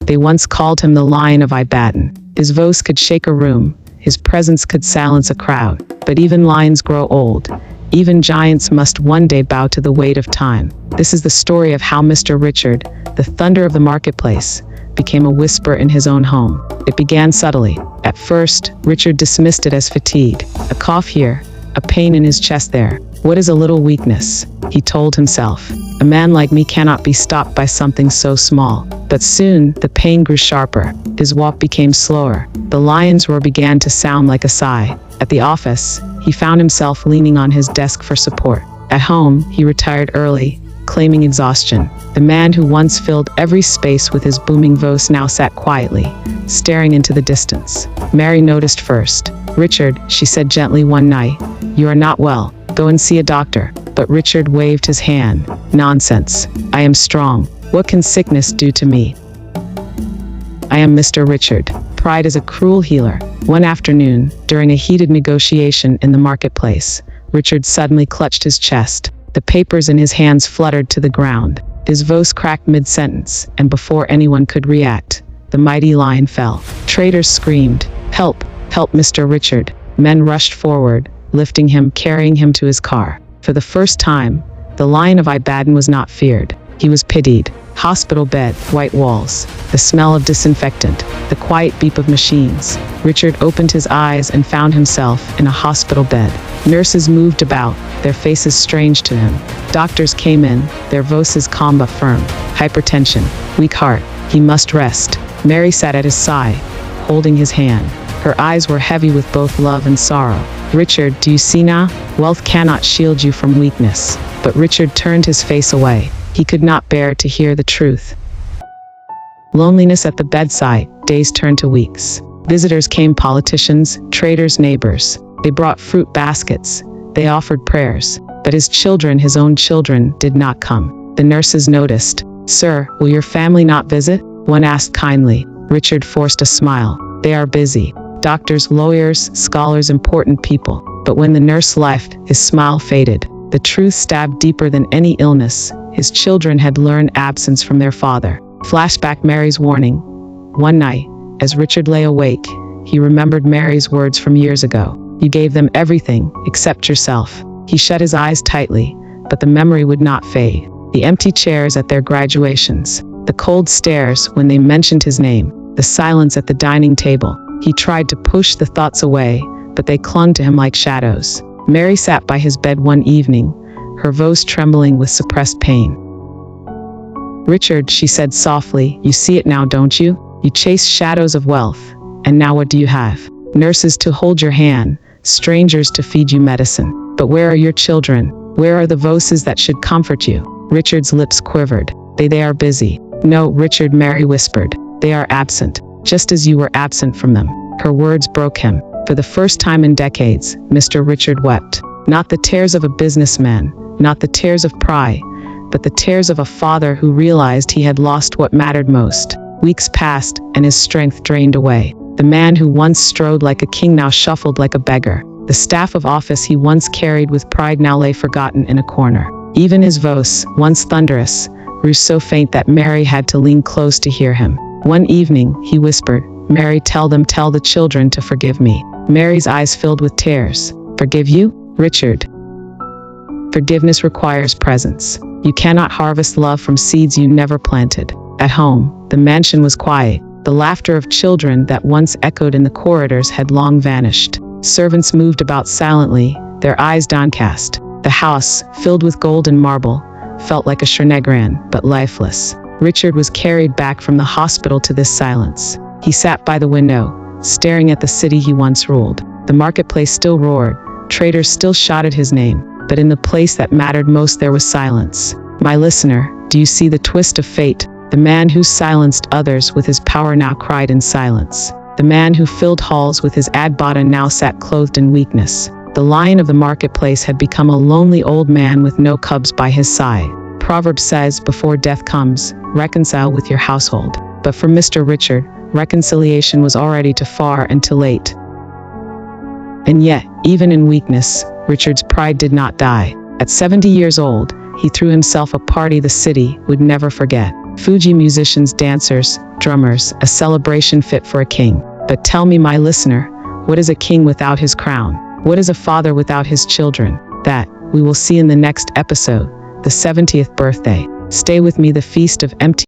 They once called him the Lion of Ibadan. His voice could shake a room. His presence could silence a crowd. But even lions grow old. Even giants must one day bow to the weight of time. This is the story of how Mr. Richard, the thunder of the marketplace, became a whisper in his own home. It began subtly. At first, Richard dismissed it as fatigue. A cough here, a pain in his chest there. What is a little weakness? He told himself. A man like me cannot be stopped by something so small. But soon, the pain grew sharper. His walk became slower. The lion's roar began to sound like a sigh. At the office, he found himself leaning on his desk for support. At home, he retired early, claiming exhaustion. The man who once filled every space with his booming voice now sat quietly, staring into the distance. Mary noticed first. "Richard," she said gently one night, "you are not well. Go and see a doctor." But Richard waved his hand. "Nonsense. I am strong. What can sickness do to me? I am Mr. Richard." Pride is a cruel healer. One afternoon, during a heated negotiation in the marketplace, Richard suddenly clutched his chest. The papers in his hands fluttered to the ground. His voice cracked mid-sentence, and before anyone could react, the mighty lion fell. Traders screamed, "Help! Help Mr. Richard!" Men rushed forward, lifting him, carrying him to his car. For the first time, the Lion of Ibadan was not feared. He was pitied. Hospital bed, white walls, the smell of disinfectant, the quiet beep of machines. Richard opened his eyes and found himself in a hospital bed. Nurses moved about, their faces strange to him. Doctors came in, their voices calm but firm. Hypertension, weak heart, he must rest. Mary sat at his side, holding his hand. Her eyes were heavy with both love and sorrow. "Richard, do you see now? Wealth cannot shield you from weakness." But Richard turned his face away. He could not bear to hear the truth. Loneliness at the bedside, days turned to weeks. Visitors came, politicians, traders, neighbors. They brought fruit baskets. They offered prayers. But his children, his own children, did not come. The nurses noticed. "Sir, will your family not visit?" One asked kindly. Richard forced a smile. "They are busy." Doctors, lawyers, scholars, important people. But when the nurse left, his smile faded. The truth stabbed deeper than any illness. His children had learned absence from their father. Flashback Mary's warning. One night, as Richard lay awake, he remembered Mary's words from years ago. "You gave them everything, except yourself." He shut his eyes tightly, but the memory would not fade. The empty chairs at their graduations, the cold stares when they mentioned his name, the silence at the dining table. He tried to push the thoughts away, but they clung to him like shadows. Mary sat by his bed one evening, her voice trembling with suppressed pain. "Richard," she said softly, "you see it now, don't you? You chased shadows of wealth, and now what do you have? Nurses to hold your hand, strangers to feed you medicine. But where are your children? Where are the voices that should comfort you?" Richard's lips quivered. They are busy." "No, Richard," Mary whispered. "They are absent, just as you were absent from them." Her words broke him. For the first time in decades, Mr. Richard wept. Not the tears of a businessman, not the tears of pride, but the tears of a father who realized he had lost what mattered most. Weeks passed, and his strength drained away. The man who once strode like a king now shuffled like a beggar. The staff of office he once carried with pride now lay forgotten in a corner. Even his voice, once thunderous, grew so faint that Mary had to lean close to hear him. One evening, he whispered, "Mary, tell the children to forgive me." Mary's eyes filled with tears. "Forgive you, Richard?" Forgiveness requires presence. You cannot harvest love from seeds you never planted. At home, the mansion was quiet. The laughter of children that once echoed in the corridors had long vanished. Servants moved about silently, their eyes downcast. The house, filled with gold and marble, felt like a Srinagar, but lifeless. Richard was carried back from the hospital to this silence. He sat by the window, staring at the city he once ruled. The marketplace still roared, traders still shouted his name, but in the place that mattered most there was silence. My listener, do you see the twist of fate? The man who silenced others with his power now cried in silence. The man who filled halls with his adbada now sat clothed in weakness. The lion of the marketplace had become a lonely old man with no cubs by his side. Proverb says, before death comes, reconcile with your household. But for Mr. Richard, reconciliation was already too far and too late. And yet, even in weakness, Richard's pride did not die. At 70 years old, he threw himself a party the city would never forget. Fuji musicians, dancers, drummers, a celebration fit for a king. But tell me, my listener, what is a king without his crown? What is a father without his children? That we will see in the next episode, the 70th birthday. Stay with me, the Feast of Empty